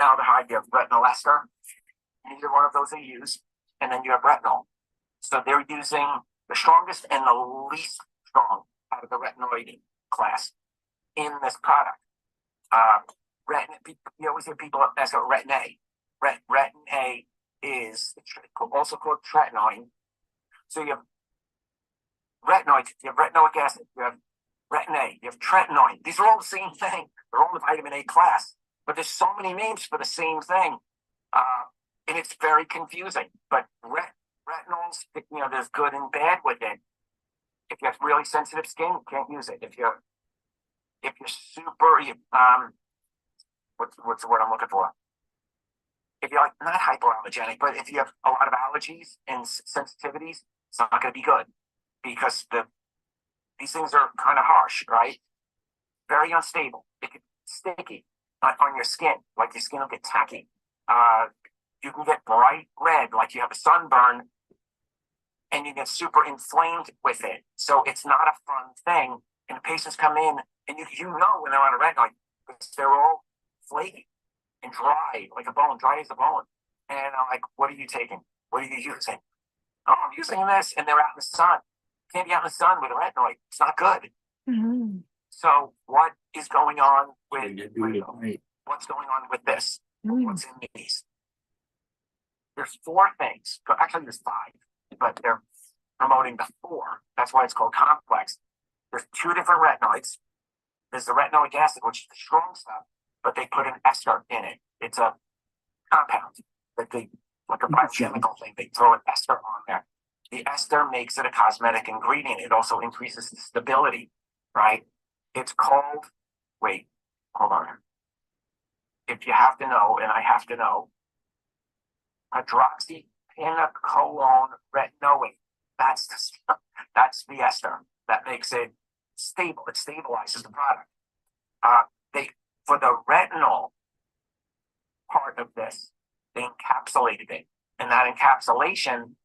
retinaldehyde, you have retinol ester. Neither one of those they use. And then you have retinol. So they're using the strongest and the least strong out of the retinoid class in this product. You always hear people ask about retin A. Retin A is also called tretinoin. So you have retinoids, you have retinoic acid, you have retin A, you have tretinoin. These are all the same thing. They're all the vitamin A class, but there's so many names for the same thing, and it's very confusing. But retinols, there's good and bad with it. If you have really sensitive skin, you can't use it. If you're super, what's the word I'm looking for? If you're not hypoallergenic, but if you have a lot of allergies and sensitivities, it's not going to be good because these things are kind of harsh, right? Very unstable. It can be sticky on your skin, like your skin will get tacky. You can get bright red, like you have a sunburn, and you get super inflamed with it. So it's not a fun thing. And the patients come in, and you know when they're on a retinoid, because they're all flaky and dry, like a bone, dry as a bone. And I'm like, what are you taking? What are you using? Oh, I'm using this, and they're out in the sun. Can't be out in the sun with a retinoid. It's not good. Mm-hmm. So what is going on what's going on with this? Mm-hmm. What's in these? There's 4 things. Actually, there's 5, but they're promoting the 4. That's why it's called complex. There's 2 different retinoids. There's the retinoic acid, which is the strong stuff, but they put an ester in it. It's a compound that like a biochemical thing. They throw an ester on there. The ester makes it a cosmetic ingredient. It also increases the stability, right? It's called, wait, hold on. If you have to know, and I have to know, hydroxypinocolone retinoate. That's the ester that makes it stable. It stabilizes the product. For the retinol part of this, they encapsulated it, and that encapsulation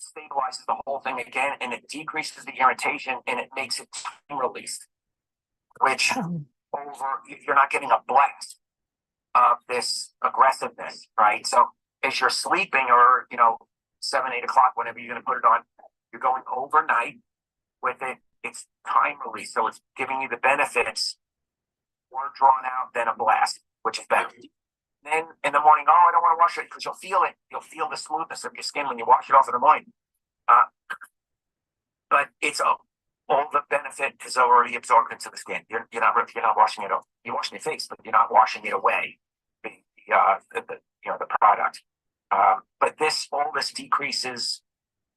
stabilizes the whole thing again, and it decreases the irritation, and it makes it time released, which you're not getting a blast of this aggressiveness, right? So as you're sleeping, or 7, 8 o'clock, whenever you're going to put it on, you're going overnight with it. It's time release, so it's giving you the benefits more drawn out than a blast, which is better. Then in the morning, I don't want to wash it, because you'll feel it. You'll feel the smoothness of your skin when you wash it off in the morning. But it's all the benefit is already absorbed into the skin. You're not washing it off. You're washing your face, but you're not washing it away. The product. But all this decreases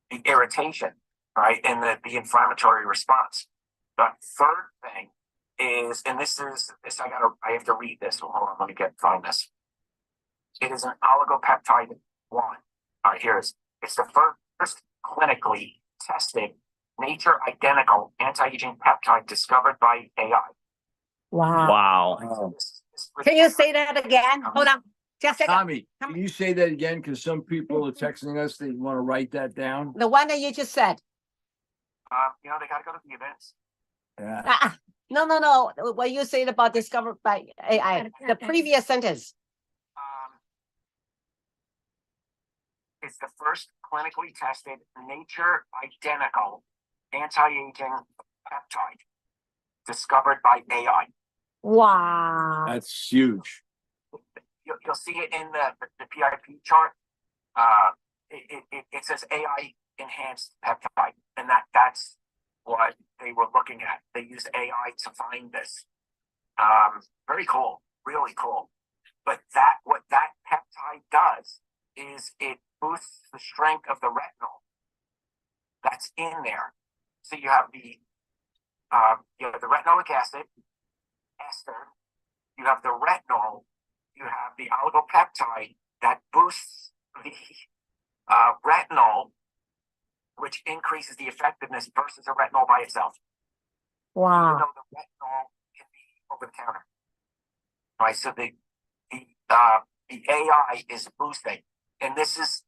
the irritation, right, and the inflammatory response. The third thing is, and this I have to read this. Hold on, let me find this. It is an oligopeptide 1. All right, it's the first clinically tested nature identical anti-aging peptide discovered by AI. Wow. Can you say that again? Hold on. Just a second. Tommy, can you say that again? Because some people are texting us. They want to write that down. The one that you just said. They got to go to the events. Yeah. No. What you said about discovered by AI. The previous sentence. It's the first clinically tested nature identical anti-aging peptide discovered by AI. Wow. That's huge. You'll see it in the PIP chart. It says AI enhanced peptide, and that's what they were looking at. They used AI to find this. Very cool, really cool. But what that peptide does is it boosts the strength of the retinol that's in there. So you have the retinoic acid, ester. You have the retinol. You have the oligopeptide that boosts the retinol, which increases the effectiveness versus a retinol by itself. Wow. Even though the retinol can be over the counter. Right. So the AI is boosting. And this is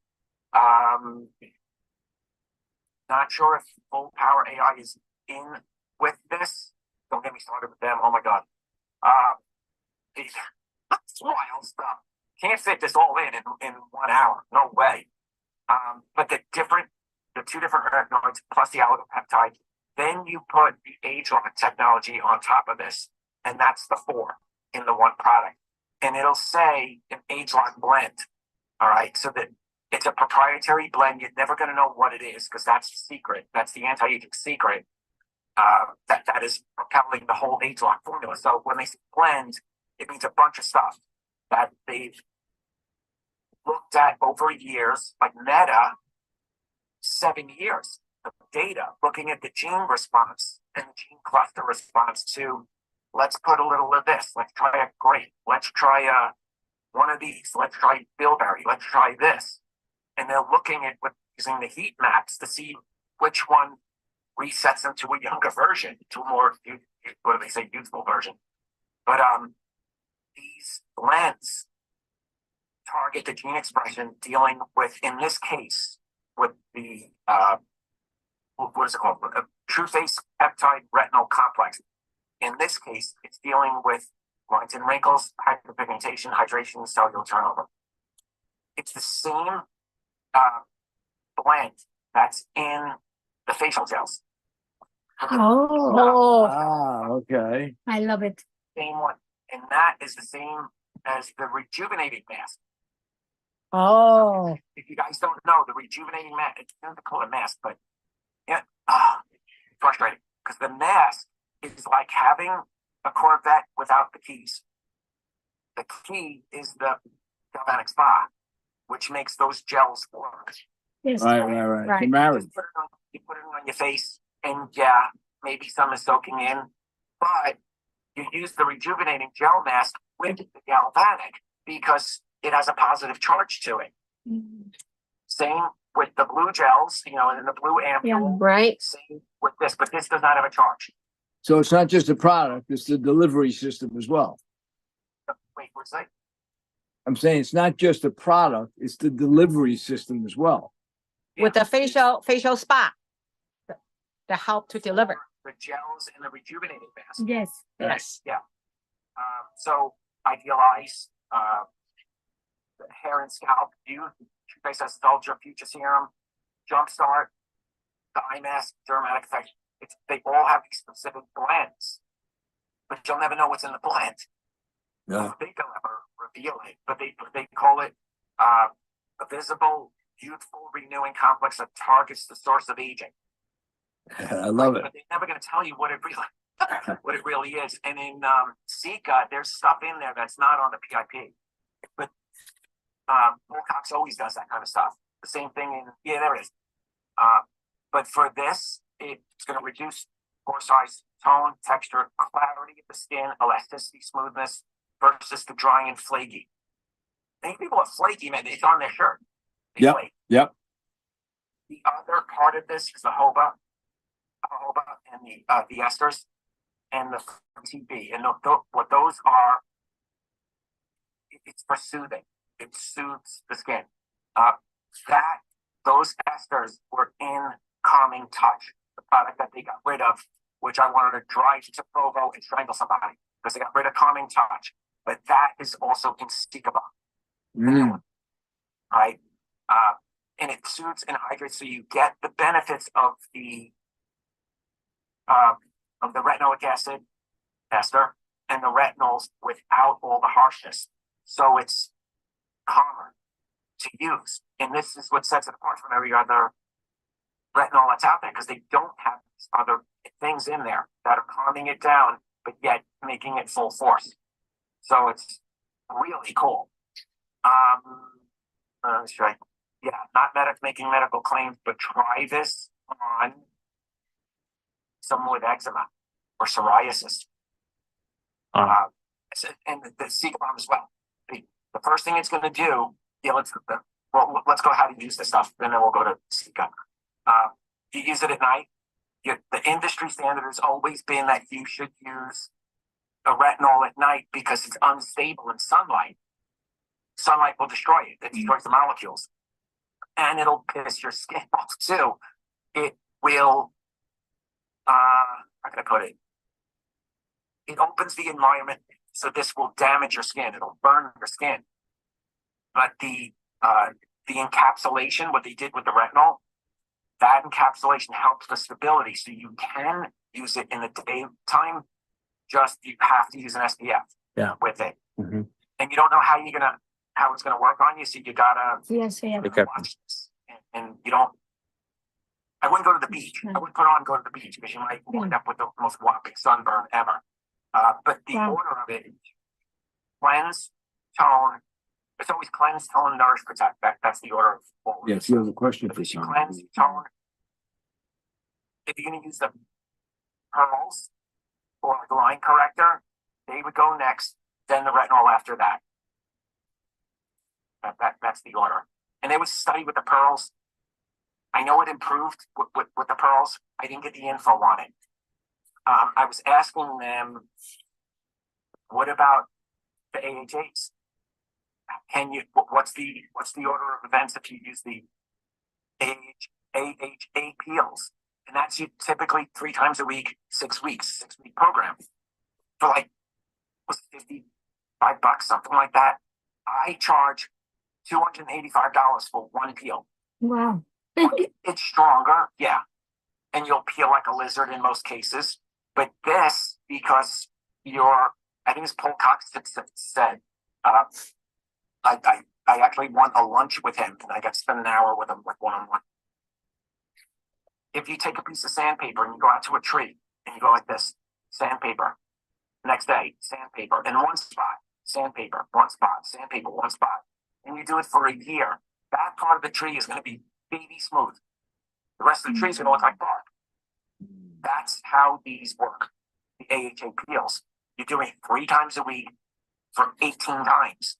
not sure if full power AI is in with this. Don't get me started with them. Oh my God. It's wild stuff. can't fit this all in 1 hour. No way. But the two different retinoids plus the oligopeptide, then you put the age-lock technology on top of this, and that's the 4 in the one product. And it'll say an age-lock blend. All right, so that it's a proprietary blend. You're never going to know what it is because that's the secret. That's the anti-aging secret. That is propelling the whole age-lock formula. So when they say blend, it means a bunch of stuff that they've looked at over years, like Meta, 7 years of data, looking at the gene response and the gene cluster response to, let's put a little of this, let's try a grape, let's try one of these, let's try bilberry, let's try this. And they're looking at using the heat maps to see which one resets them to a younger version, to a more, what do they say, youthful version. But these blends target the gene expression dealing with, in this case, with the what is it called? A true face peptide retinol complex. In this case, it's dealing with lines and wrinkles, hyperpigmentation, hydration, and cellular turnover. It's the same blend that's in the facial gels. Oh, Okay. I love it. Same one. And that is the same as the rejuvenating mask. Oh, If you guys don't know, the rejuvenating mask, it's not call it mask, but yeah, frustrating. Because the mask is like having a Corvette without the keys. The key is the galvanic spa, which makes those gels work. Yes. Right. Right. You're married. You put it on your face, and yeah, maybe some is soaking in, but you use the rejuvenating gel mask with the galvanic because it has a positive charge to it. Same with the blue gels, and the blue ampule. right. Same with this, but this does not have a charge. So it's not just the product, it's the delivery system as well. Wait, what's that? I'm saying it's not just the product, it's the delivery system as well. With the facial spa, the help to deliver. The gels and the rejuvenating mask. Yes. Yes. Yeah. So Idealize, the hair and scalp, True Face Ultra Future Serum, Jumpstart, the eye mask, Dermatic Effect. They all have these specific blends, but you'll never know what's in the blend. Yeah. I don't think they'll ever reveal it, but they call it a visible, youthful, renewing complex that targets the source of aging. I love it. But they're never going to tell you what it really is. And in Seea, there's stuff in there that's not on the PIP. But Wilcox always does that kind of stuff. The same thing there it is. But for this, it's going to reduce pore size, tone, texture, clarity of the skin, elasticity, smoothness versus the dry and flaky. I think people are flaky, man. It's on their shirt. Yep. Yep. The other part of this is the jojoba and the esters and the TB. And what those are, it's for soothing. It soothes the skin. Those esters were in Calming Touch, the product that they got rid of, which I wanted to drive to Provo and strangle somebody because they got rid of Calming Touch. But that is also in Seea Bomb. Right? And it soothes and hydrates, so you get the benefits of the retinoic acid ester and the retinols without all the harshness. So it's calmer to use. And this is what sets it apart from every other retinol that's out there, because they don't have these other things in there that are calming it down, but yet making it full force. So it's really cool. That's right. Yeah, not making medical claims, but try this on someone with eczema or psoriasis. And the Seea Bomb as well. The first thing it's going to do, let's go how to use this stuff, and then we'll go to Seea. You use it at night. The industry standard has always been that you should use a retinol at night because it's unstable in sunlight. Sunlight will destroy it. It destroys the molecules. And it'll piss your skin off too. It will, how can I put it? It opens the environment, so this will damage your skin. It'll burn your skin. But the encapsulation, what they did with the retinol, that encapsulation helps the stability. So you can use it in the daytime. Just you have to use an SPF with it. Mhm. And you don't know how it's gonna work on you. So you gotta Yes, yeah. Okay. watch this. And you don't. I wouldn't go to the beach. I wouldn't put on go to the beach because you might wind up with the most whopping sunburn ever. But the Wow. order of it: cleanse, tone. It's always cleanse, tone, nourish, protect. That's the order of what we're Yes, you have a question for If you someone. cleanse, tone. If you're gonna use the pearls or like line corrector, they would go next. Then the retinol after that. That's the order. And there was a study with the pearls. I know it improved with the pearls. I didn't get the info on it. I was asking them, what about the AHAs? What's the order of events if you use the AHA peels? And that's typically 3 times a week, 6 weeks, 6-week program for like was it $55, something like that. I charge $285 for one peel. Wow. It's stronger, yeah, and you'll peel like a lizard in most cases. But this, because I think it's Paul Cox that said, I actually won a lunch with him, and I got to spend an hour with him, like one-on-one. If you take a piece of sandpaper and you go out to a tree and you go like this, sandpaper. Next day, sandpaper in one spot, sandpaper, one spot, sandpaper, one spot, and you do it for a year. That part of the tree is going to be baby smooth. The rest of the tree is going to look like bark. That's how these work. The AHA peels. You're doing it 3 times a week for 18 times,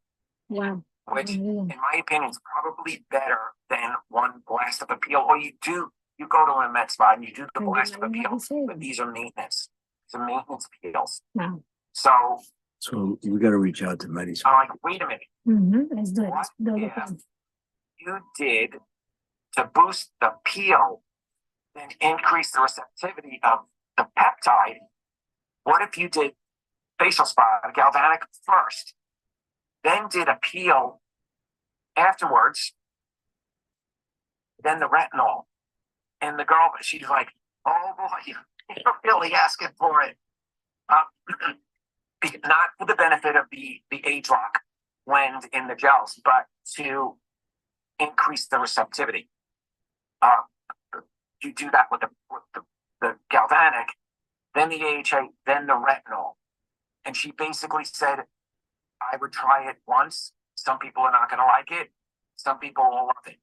Wow. which, in my opinion, is probably better than one blast of a peel. Or you go to a med spa and you do the blast of a peel, but these are maintenance. It's maintenance peels. Wow. So So we gotta reach out to Medis. I'm like, wait a minute. Let's do it. What Do the if plan. you did to boost the peel, then increase the receptivity of the peptide? What if you did facial spa, galvanic first, then did a peel afterwards, then the retinol? And the girl, she's like, oh boy, you're really asking for it. Not for the benefit of the age lock blend in the gels, but to increase the receptivity. You do that with the galvanic, then the AHA, then the retinol. And she basically said, I would try it once. Some people are not going to like it. Some people will love it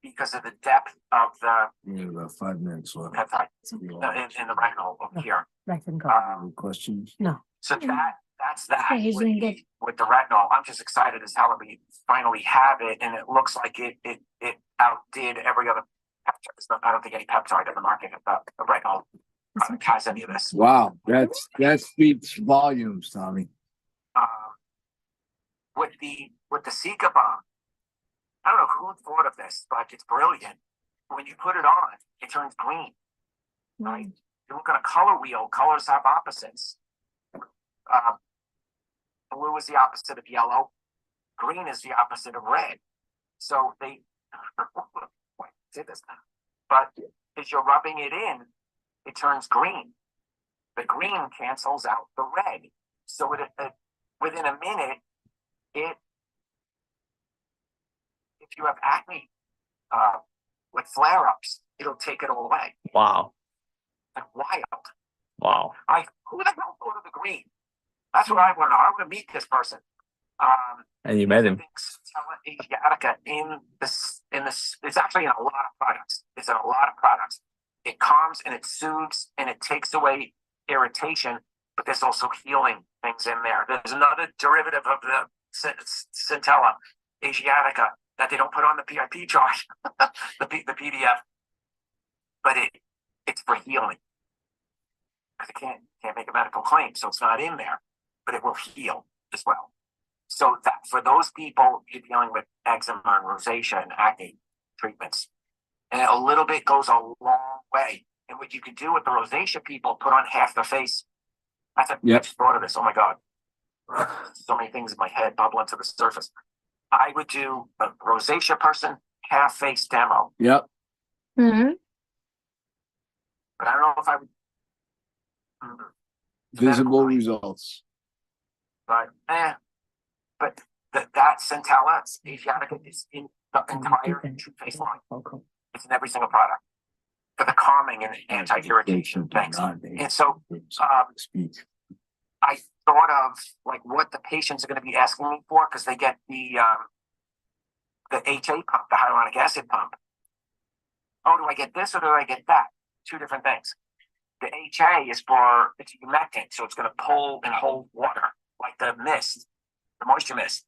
because of the depth of the We have about 5 minutes left. peptide in the retinol over here. Any questions? So that's that Yeah, he's doing good. with the retinol. I'm just excited as hell that we finally have it, and it looks like it outdid every other peptide. I don't think any peptide in the market the retinol has any of this. Wow, that speaks volumes, Tommy. With the Seea Bomb, I don't know who thought of this, but it's brilliant. When you put it on, it turns green. Right? You look at a color wheel. Colors have opposites. Blue is the opposite of yellow. Green is the opposite of red. So they did this. But as you're rubbing it in, it turns green. The green cancels out the red. So within a minute, if you have acne, with flare-ups, it'll take it all away. Wow. Like wild. Wow. Who the hell thought of the green? That's what I want to know. I want to meet this person. And you met him. Seea Asiatica in this, it's actually in a lot of products. It's in a lot of products. It calms and it soothes and it takes away irritation, but there's also healing things in there. There's another derivative of the Centella Asiatica that they don't put on the PIP chart, the PDF, but it's for healing. Because it can't make a medical claim, so it's not in there, but it will heal as well. So that for those people you're dealing with eczema and rosacea and acne treatments, and a little bit goes a long way. And what you could do with the rosacea people, put on half the face. I just thought of this. Oh my God, so many things in my head bubbling to the surface. I would do a rosacea person, half face demo, Yep. Mhm. but I don't know if I would. Visible Medical, results. but that Centella Asiatica is in the entire True Face line. It's in every single product for the calming and anti-irritation things. And so, I thought of like what the patients are going to be asking me for because they get the HA pump, the hyaluronic acid pump. Oh, do I get this or do I get that? Two different things. The HA is for it's humectant, so it's going to pull and hold water like the mist, the moisture mist.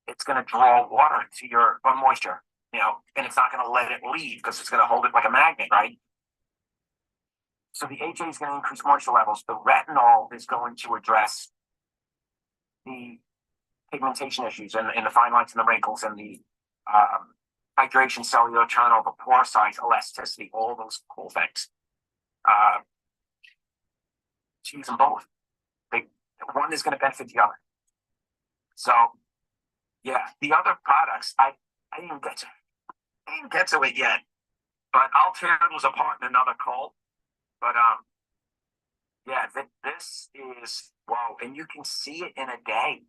It's going to draw water to your moisture, and it's not going to let it leave because it's going to hold it like a magnet, right? So the HA is going to increase moisture levels. The retinol is going to address the pigmentation issues and the fine lines and the wrinkles and the hydration, cellular turnover, pore size, elasticity, all those cool things. To use them both. One is going to benefit the other. So, yeah, the other products, I didn't get to it yet, but I'll tear those apart in another call. But yeah, this is wow, and you can see it in a day.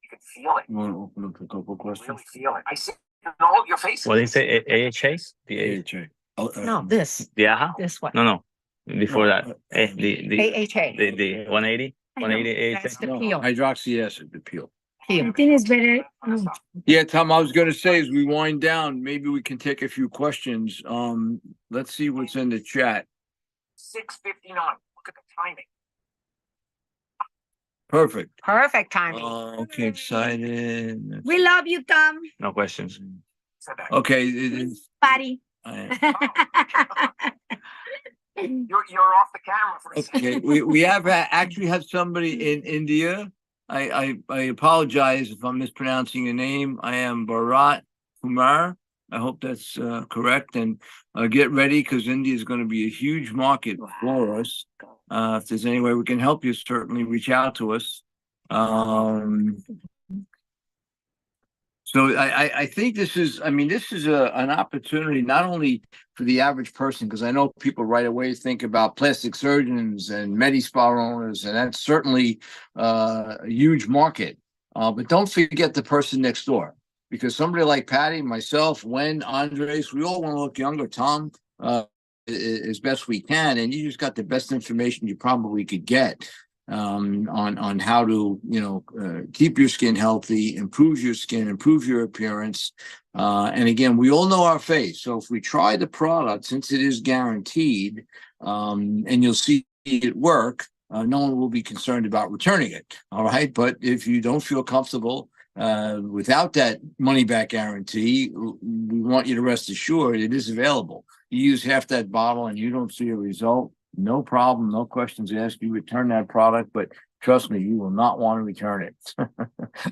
You can feel it. You want to open up a couple You questions? really feel it. I see it in all of your faces. What did you say? AHA? The AHA. Oh, No, this, the AHA? this one. No. Before No, that, the AHA. the 180, I know, 180 AHA. that's the no, peel. hydroxy acid, the peel. Peel. I think it's better. Yeah, Tom, I was gonna say as we wind down, maybe we can take a few questions. Let's see what's in the chat. 6:59. Look at the timing. Perfect. Perfect timing. Okay, excited. We love you, Tom. No questions. Said that. Okay, it is. Buddy. You're off the camera for a second. Okay, we have actually have somebody in India. I apologize if I'm mispronouncing your name. I am Bharat Kumar. I hope that's correct. And get ready because India is going to be a huge market for us. If there's any way we can help you, certainly reach out to us. So I think this is, this is an opportunity not only for the average person, because I know people right away think about plastic surgeons and Medi-Spa owners, and that's certainly a huge market. But don't forget the person next door, because somebody like Patty, myself, Wen, Andres, we all want to look younger. Tom, as best we can, and you just got the best information you probably could get on how to keep your skin healthy, improve your skin, improve your appearance, and again, we all know our face, so if we try the product, since it is guaranteed, and you'll see it work, no one will be concerned about returning it. All right, but if you don't feel comfortable without that money back guarantee, we want you to rest assured it is available. You use half that bottle and you don't see a result, no problem, no questions asked. You return that product, but trust me, you will not want to return it.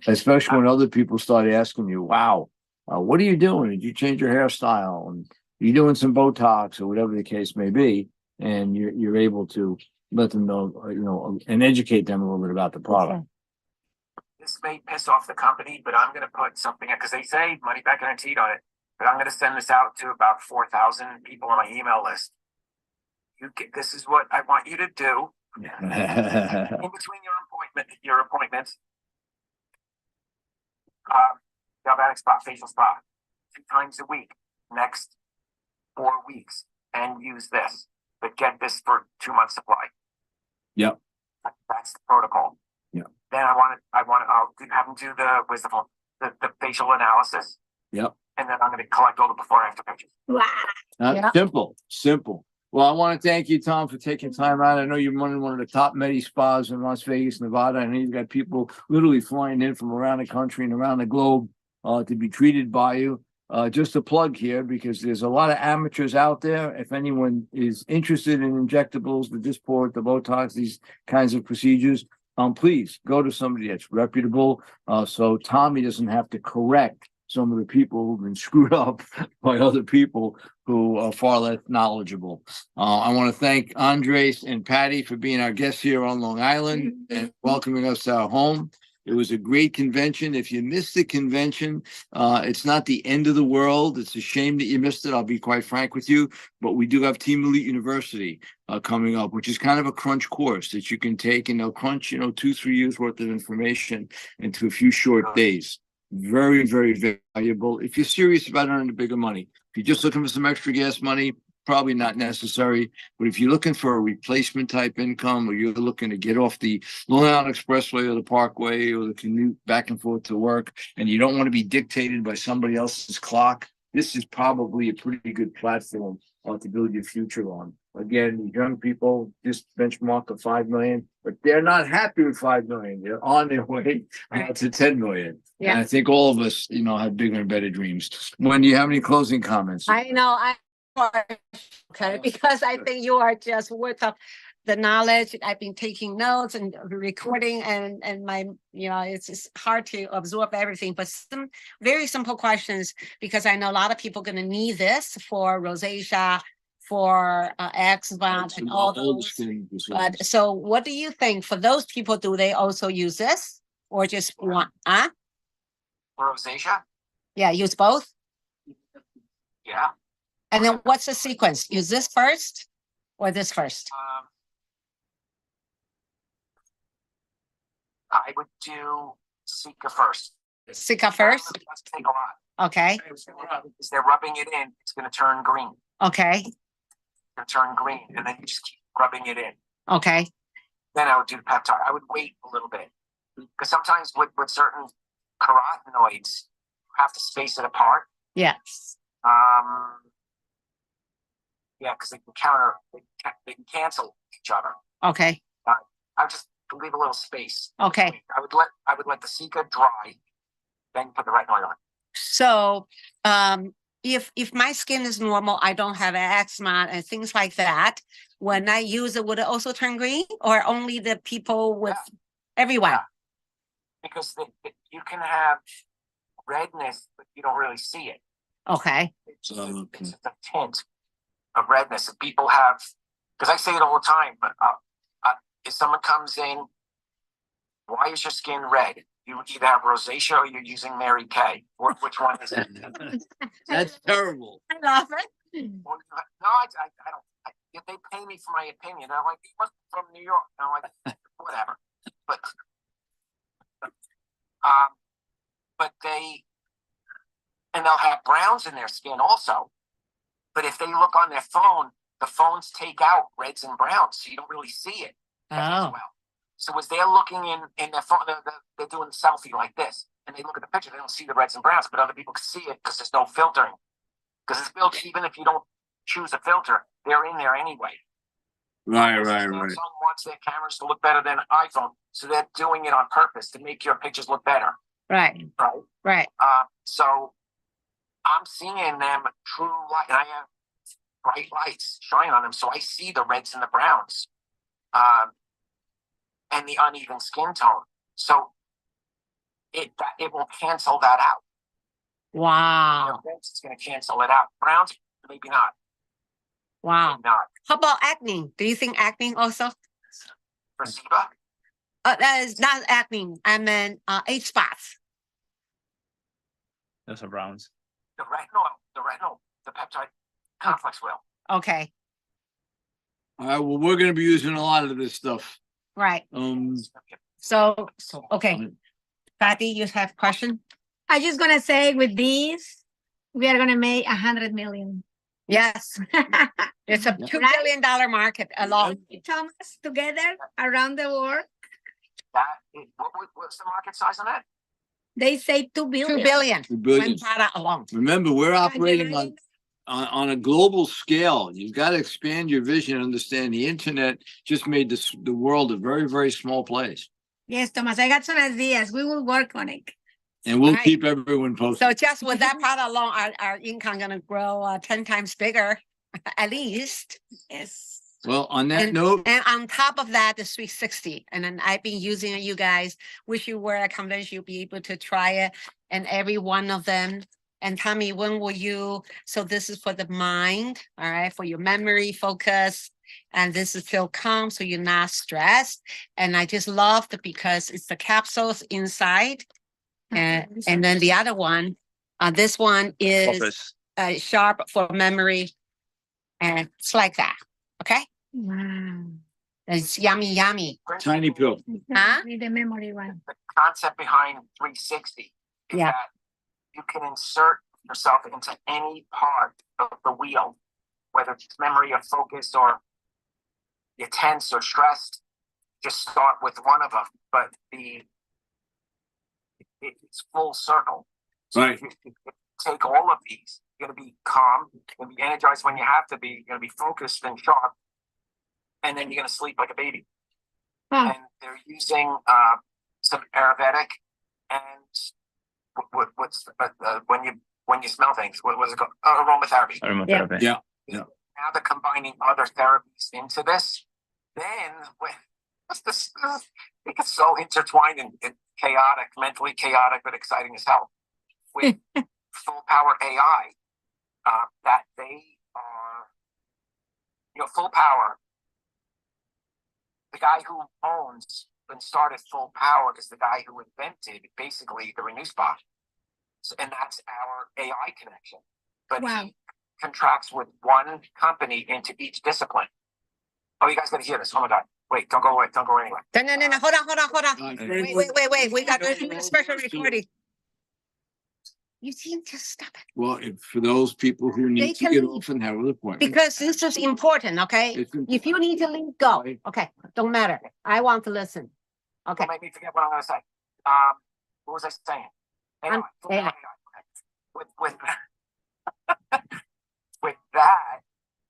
Especially when other people start asking you, wow, what are you doing? Did you change your hairstyle? And are you doing some Botox or whatever the case may be? And you're able to let them know, and educate them a little bit about the product. This may piss off the company, but I'm going to put something because they say money back guaranteed on it. But I'm going to send this out to about 4,000 people on my email list. This is what I want you to do in between your appointments. Galvanic spa, facial spa, 2 times a week, next 4 weeks, and use this. But get this for 2 months supply. Yep. That's the protocol. Yeah. Then I'll have them do the facial analysis. Yep. And then I'm going to collect all the before and after pictures. Wow. Simple. Well, I want to thank you, Tom, for taking time out. I know you're running one of the top Medi spas in Las Vegas, Nevada. I know you've got people literally flying in from around the country and around the globe to be treated by you. Just a plug here, because there's a lot of amateurs out there. If anyone is interested in injectables, the Dysport, the Botox, these kinds of procedures, please go to somebody that's reputable, so Tommy doesn't have to correct some of the people who've been screwed up by other people who are far less knowledgeable. I want to thank Andres and Patty for being our guests here on Long Island and welcoming us to our home. It was a great convention. If you missed the convention, it's not the end of the world. It's a shame that you missed it. I'll be quite frank with you, but we do have Team Elite University coming up, which is kind of a crunch course that you can take, and they'll crunch, 2-3 years worth of information into a few short days. Very, very valuable. If you're serious about earning bigger money, if you're just looking for some extra gas money, probably not necessary. But if you're looking for a replacement type income, or you're looking to get off the Long Island Expressway or the Parkway or the commute back and forth to work, and you don't want to be dictated by somebody else's clock, this is probably a pretty good platform to build your future on. Again, young people just benchmark of 5 million, but they're not happy with 5 million. They're on their way to 10 million. Yeah. And I think all of us, have bigger and better dreams. When do you have any closing comments? I know, okay, because I think you are just worth of the knowledge. I've been taking notes and recording, and my, it's just hard to absorb everything, but some very simple questions, because I know a lot of people going to need this for rosacea, for eczema, and all those. But so what do you think for those people? Do they also use this, or just one? Rosacea? Yeah, use both. Yeah. And then what's the sequence? Use this first or this first? I would do Seeka first. Sika first? It does take a lot. Okay, Because they're rubbing it in, it's gonna turn green. okay, It'll turn green, and then you just keep rubbing it in. okay, Then I would do the peptide. I would wait a little bit. Because sometimes with certain carotenoids, you have to space it apart. yes, Yeah, because they can cancel each other. okay, I would just leave a little space. okay. I would let the Seeka dry, then put the retinol on. So, if my skin is normal, I don't have eczema and things like that, when I use it, would it also turn green, or only the people with everyone? Yeah. Because you can have redness, but you don't really see it. Okay, It's just a tint of redness that people have. Because I say it all the time, but if someone comes in, why is your skin red? You either have rosacea or you're using Mary Kay. Which one is it? That's terrible. I love it. Well, no, I don't. If they pay me for my opinion, I'm like, you must be from New York. I'm like, whatever. But they'll have browns in their skin also. But if they look on their phone, the phones take out reds and browns, so you don't really see it as Oh, well. So as they're looking in their phone, they're doing a selfie like this, and they look at the picture, they don't see the reds and browns, but other people can see it because there's no filtering. Because it's built, even if you don't choose a filter, they're in there anyway. Right. Samsung wants their cameras to look better than an iPhone, so they're doing it on purpose to make your pictures look better, right, right? right. So I'm seeing them true light, and I have bright lights shining on them, so I see the reds and the browns, and the uneven skin tone. So it will cancel that out. Wow, It's going to cancel it out. Browns, maybe not. wow. Maybe not. How about acne? Do you think acne also? For Seeba, That is not acne. I mean, age spots. Those are browns. the retinol, the peptide complex will. Okay, All right. Well, we're going to be using a lot of this stuff. right. So, okay. Patty, you have question? I just gonna say with these, we are gonna make 100 million. Yes, it's a $2 billion market alone. Thomas, together around the world, What's the market size on that? they say 2 billion. 2 billion. 2 billion. One product alone. Remember, we're operating on a global scale. You've got to expand your vision and understand the internet just made the world a very, very small place. Yes, Thomas, I got some ideas. We will work on it. And we'll Right. keep everyone posted. So just with that product alone, our income gonna grow 10 times bigger, at least. Yes. Well, on that And- note, And on top of that, the 360. And then I've been using it, you guys. Wish you were at convention, you'll be able to try it. And every one of them. And Tommy, when will you? So this is for the mind, all right, for your memory, focus, And this is feel calm, so you're not stressed. And I just loved it because it's the capsules inside. And then the other one, this one is Focus. sharp for memory. And it's like that. Okay. Wow. It's yummy, yummy. Tiny pill. Huh? With the memory one. The concept behind 360 is Yeah. that you can insert yourself into any part of the wheel, whether it's memory or focus or you're tense or stressed. Just start with one of them, but it's full circle. So Right. if you take all of these, you're going to be calm, you're going to be energized when you have to be, you're going to be focused and sharp, and then you're going to sleep like a baby. Wow. And they're using some Ayurvedic and what's when you smell things, what was it called? Aromatherapy. Aromatherapy. Yeah. Now they're combining other therapies into this. Then when it gets so intertwined and chaotic, mentally chaotic, but exciting as hell. With Full Power AI, that they are, Full Power. The guy who owns and started Full Power is the guy who invented basically the Renew Spot. So, and that's our AI connection. But Wow. he contracts with one company into each discipline. Oh, you guys got to hear this. Oh my God. Wait, don't go away. Don't go anywhere. No. Hold on. Wait. We got a special recording. You seem to stop it. Well, for those people who They need to can get leave. off and have an appointment. Because this is important, okay? It's If you need to leave, go. Okay, don't matter. I want to listen. Okay. Don't make me forget what I'm going to say. What was I saying? AI. Full AI. Power AI. With with that,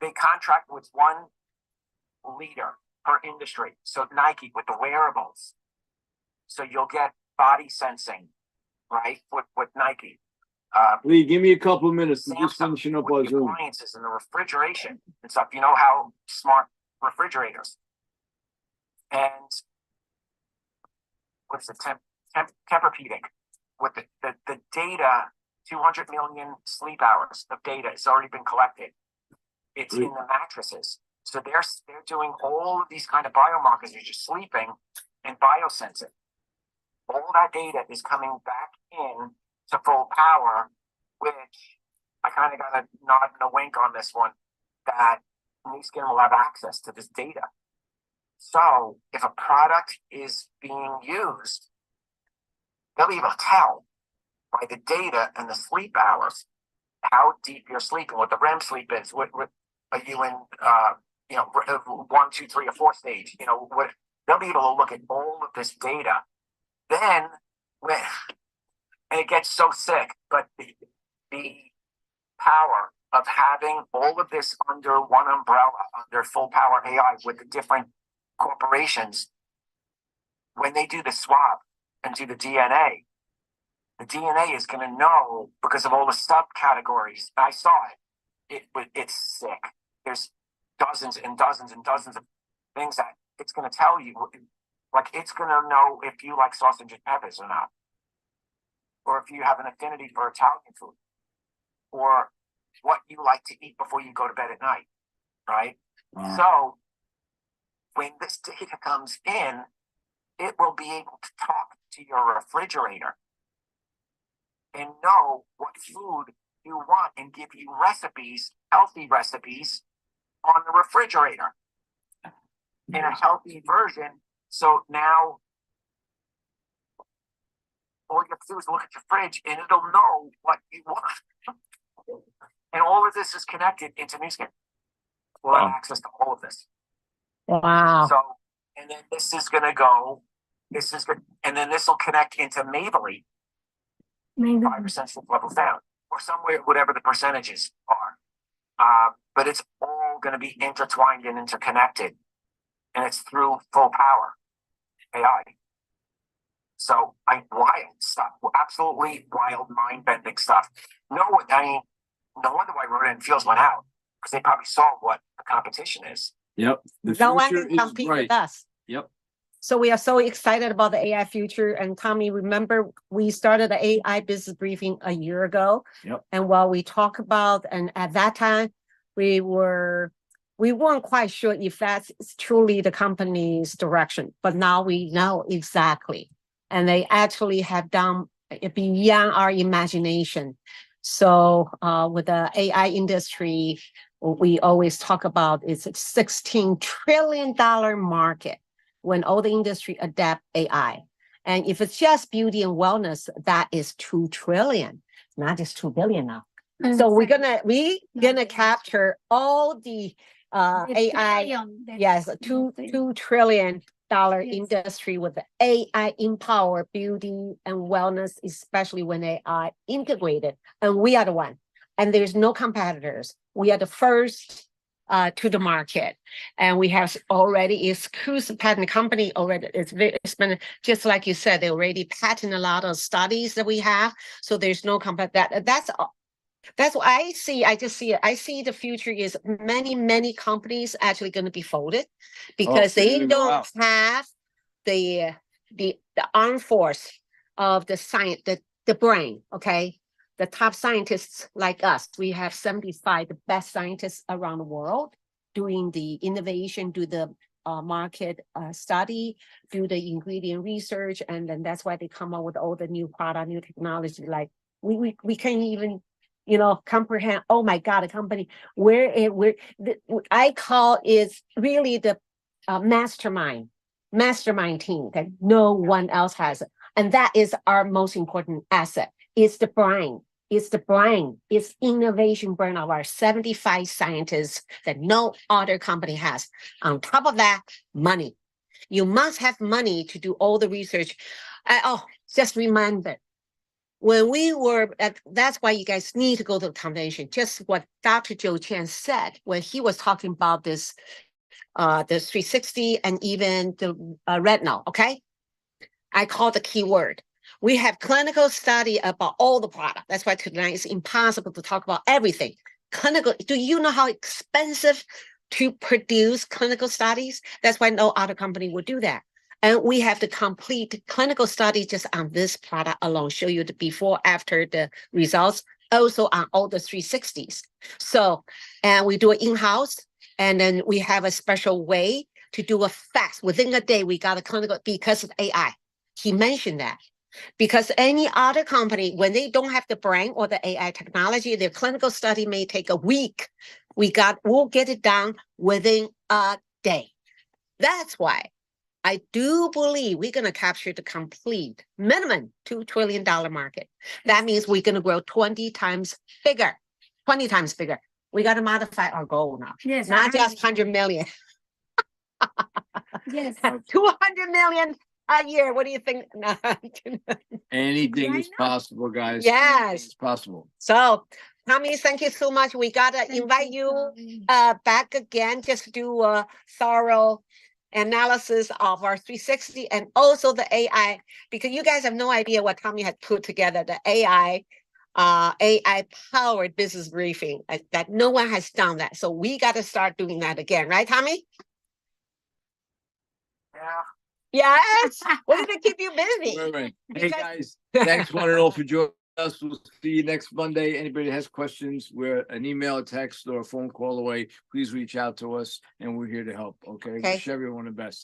they contract with one leader per industry. So Nike with the wearables. So you'll get body sensing, right? With Nike. Lee, give me a couple of minutes. We're just Samsung finishing up with our the Zoom. appliances and the refrigeration and stuff. You know how smart refrigerators and what's the Tempur-Pedic with the data, 200 million sleep hours of data has already been collected. It's in the mattresses. So they're doing all of these kind of biomarkers as you're sleeping and biosensing. All that data is coming back in to Full Power, which I kind of got a nod and a wink on this one, that Nu Skin will have access to this data. So if a product is being used, they'll be able to tell by the data and the sleep hours how deep you're sleeping, what the REM sleep is. What are you in? 1, 2, 3, or 4 stage. What they'll be able to look at all of this data. Then and it gets so sick, but the power of having all of this under one umbrella, under Full Power AI with the different corporations, when they do the swab and do the DNA is going to know because of all the subcategories. I saw it. It's sick. There's dozens and dozens and dozens of things that it's going to tell you. Like it's going to know if you like sausage and peppers or not, or if you have an affinity for Italian food, or what you like to eat before you go to bed at night, right? Wow. So when this data comes in, it will be able to talk to your refrigerator and know what food you want and give you recipes, healthy recipes on the refrigerator in a healthy version. So now all you have to do is look at your fridge and it'll know what you want. And all of this is connected into Nu Skin. We'll have Wow. access to all of this. Wow. So, and then this is going to go, this is good. And then this will connect into Maybelline, 5% sleep levels down, or somewhere, whatever the percentages are. But it's all going to be intertwined and interconnected. And it's through Full Power AI. So, wild stuff, absolutely wild, mind-bending stuff. No wonder why Rodin Fields went out, because they probably saw what the competition is. Yep. The No one future can is compete bright. with us. Yep. So we are so excited about the AI future. And Tommy, remember we started the AI business briefing a year ago. Yep. And while we talk about, and at that time, we were we weren't quite sure if that's truly the company's direction, but now we know exactly. And they actually have done it beyond our imagination. So with the AI industry, we always talk about it's a $16 trillion market when all the industry adapt AI. And if it's just beauty and wellness, that is 2 trillion, not just 2 billion now. So we're gonna capture all the AI, yes, $2 trillion industry with the AI empowered beauty and wellness, especially when they are integrated. And we are the one. And there's no competitors. We are the first to the market. And we have already exclusive patent company already. It's been just like you said, they already patent a lot of studies that we have. So there's no competitor. That's what I see. I just see it. I see the future is many companies actually going to be folded because they don't have the armed force of the science, the brain. Okay, the top scientists like us. We have 75 the best scientists around the world doing the innovation, do the market study, do the ingredient research, and then that's why they come up with all the new product, new technology. Like we can't even comprehend. Oh my God, a company I call is really the mastermind team that no one else has, and that is our most important asset. It's the brain. It's innovation brain of our 75 scientists that no other company has. On top of that, money. You must have money to do all the research. Just remember. When we were that's why you guys need to go to the convention. Just what Dr. Joe Chen said when he was talking about this, the 360 and even the retinol. Okay, I call the key word. We have clinical study about all the product. That's why tonight it's impossible to talk about everything. Clinical. Do you know how expensive to produce clinical studies? That's why no other company would do that. And we have the complete clinical study just on this product alone, show you the before, after the results, also on all the 360s. So, and we do it in-house, and then we have a special way to do a fast. Within a day, we got a clinical because of AI. He mentioned that. Because any other company, when they don't have the brain or the AI technology, their clinical study may take a week. We'll get it done within a day. That's why I do believe we're going to capture the complete minimum $2 trillion market. That means we're going to grow 20 times bigger. We got to modify our goal now. Yes, not just 100 million. Yes. 200 million a year. What do you think? No. Anything is possible, guys. Yes. It's possible. So, Tommy, thank you so much. We got to invite you back again, just to do a thorough analysis of our 360 and also the AI, because you guys have no idea what Tommy had put together, the AI powered business briefing, that no one has done that. So we got to start doing that again, right, Tommy? Yeah. Yes, we're going to keep you busy. Hey Because- guys, thanks one and all for joining us. We'll see you next Monday. Anybody that has questions, we're an email, a text, or a phone call away. Please reach out to us, and we're here to help. Okay, Okay. wish everyone the best.